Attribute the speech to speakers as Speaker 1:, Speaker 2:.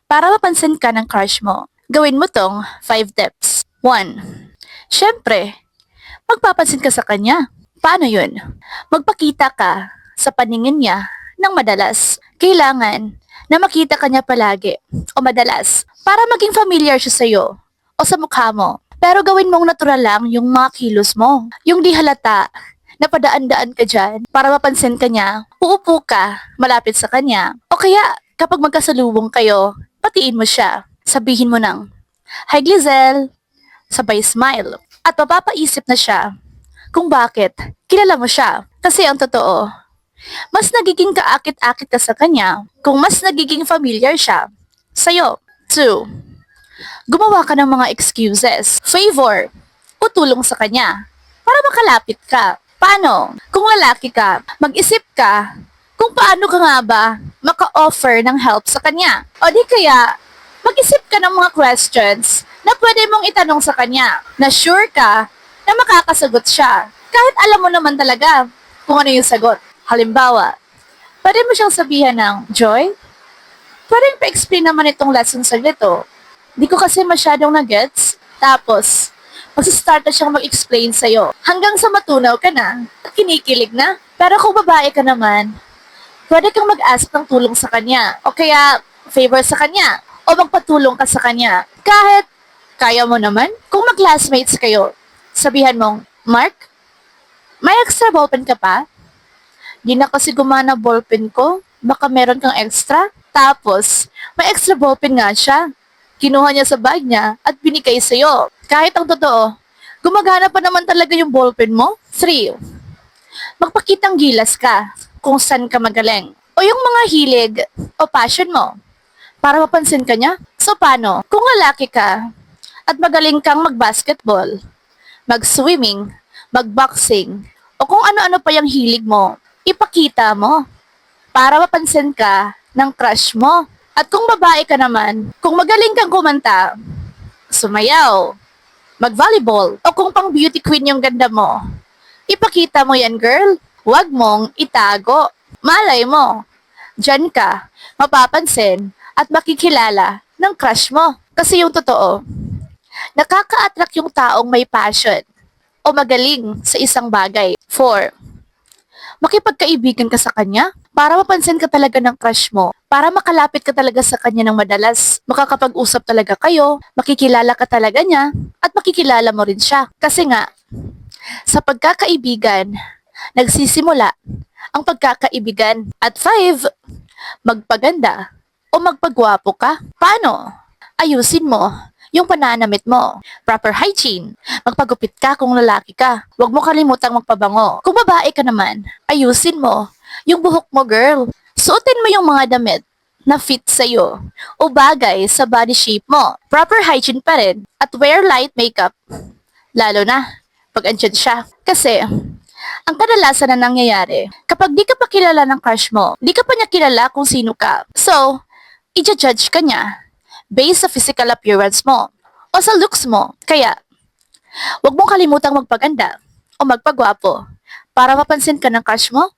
Speaker 1: Para mapansin ka ng crush mo, gawin mo tong 5 tips. 1. Siyempre, magpapansin ka sa kanya. Paano yun? Magpakita ka sa paningin niya ng madalas. Kailangan na makita ka niya palagi o madalas para maging familiar siya sa'yo o sa mukha mo. Pero gawin mong natural lang yung mga kilos mo. Yung di halata na padaan-daan ka dyan para mapansin ka niya, uupo ka malapit sa kanya. O kaya kapag magkasalubong kayo, patiin mo siya. Sabihin mo ng, "Hi Glizel," sabay smile. At mapapaisip na siya kung bakit kilala mo siya. Kasi ang totoo, mas nagiging kaakit-akit ka sa kanya kung mas nagiging familiar siya sa'yo. 2. Gumawa ka ng mga excuses, favor, o tulong sa kanya para makalapit ka. Paano? Kung lalaki ka, mag-isip ka kung paano ka nga ba maka-offer ng help sa kanya. O di kaya, mag-isip ka ng mga questions na pwede mong itanong sa kanya na sure ka na makakasagot siya. Kahit alam mo naman talaga kung ano yung sagot. Halimbawa, pwede mo siyang sabihan ng, "Joy, pwede pa-explain naman itong lesson sa to. Di ko kasi masyadong na-gets." Tapos, magsistart na siyang mag-explain sa'yo. Hanggang sa matunaw ka na at kinikilig na. Pero kung babae ka naman, pwede kang mag-ask ng tulong sa kanya o kaya favor sa kanya o magpatulong ka sa kanya. Kahit kaya mo naman, kung mag-classmates kayo, sabihan mong, "Mark, may extra ballpen ka pa? Di na kasi gumana ballpen ko. Baka meron kang extra?" Tapos, may extra ballpen nga siya. Kinuha niya sa bag niya at binigay sa'yo. Kahit ang totoo, gumagana pa naman talaga yung ballpen mo. 3. Magpakitang gilas ka kung saan ka magaling. O yung mga hilig o passion mo para mapansin ka niya. So paano? Kung lalaki ka at magaling kang mag-basketball, mag-swimming, mag-boxing, o kung ano-ano pa yung hilig mo, ipakita mo para mapansin ka ng crush mo. At kung babae ka naman, kung magaling kang kumanta, sumayaw, mag-volleyball, o kung pang beauty queen yung ganda mo, ipakita mo yan, girl. Huwag mong itago. Malay mo, dyan ka, mapapansin, at makikilala ng crush mo. Kasi yung totoo, nakaka-attract yung taong may passion o magaling sa isang bagay. 4. Makipagkaibigan ka sa kanya para mapansin ka talaga ng crush mo. Para makalapit ka talaga sa kanya ng madalas. Makakapag-usap talaga kayo, makikilala ka talaga niya, at makikilala mo rin siya. Kasi nga, sa pagkakaibigan, nagsisimula ang pagkakaibigan. At 5, magpaganda o magpagwapo ka. Paano? Ayusin mo yung pananamit mo. Proper hygiene. Magpagupit ka kung lalaki ka. Huwag mo kalimutang magpabango. Kung babae ka naman, ayusin mo yung buhok mo, girl. Suotin mo yung mga damit na fit sa'yo o bagay sa body shape mo. Proper hygiene pa rin. At wear light makeup. Lalo na pag andyan siya. Kasi, ang kadalasan na nangyayari, kapag di ka pa kilala ng crush mo, di ka pa niya kilala kung sino ka. So, i-judge ka niya based sa physical appearance mo o sa looks mo. Kaya, huwag mong kalimutang magpaganda o magpagwapo para mapansin ka ng crush mo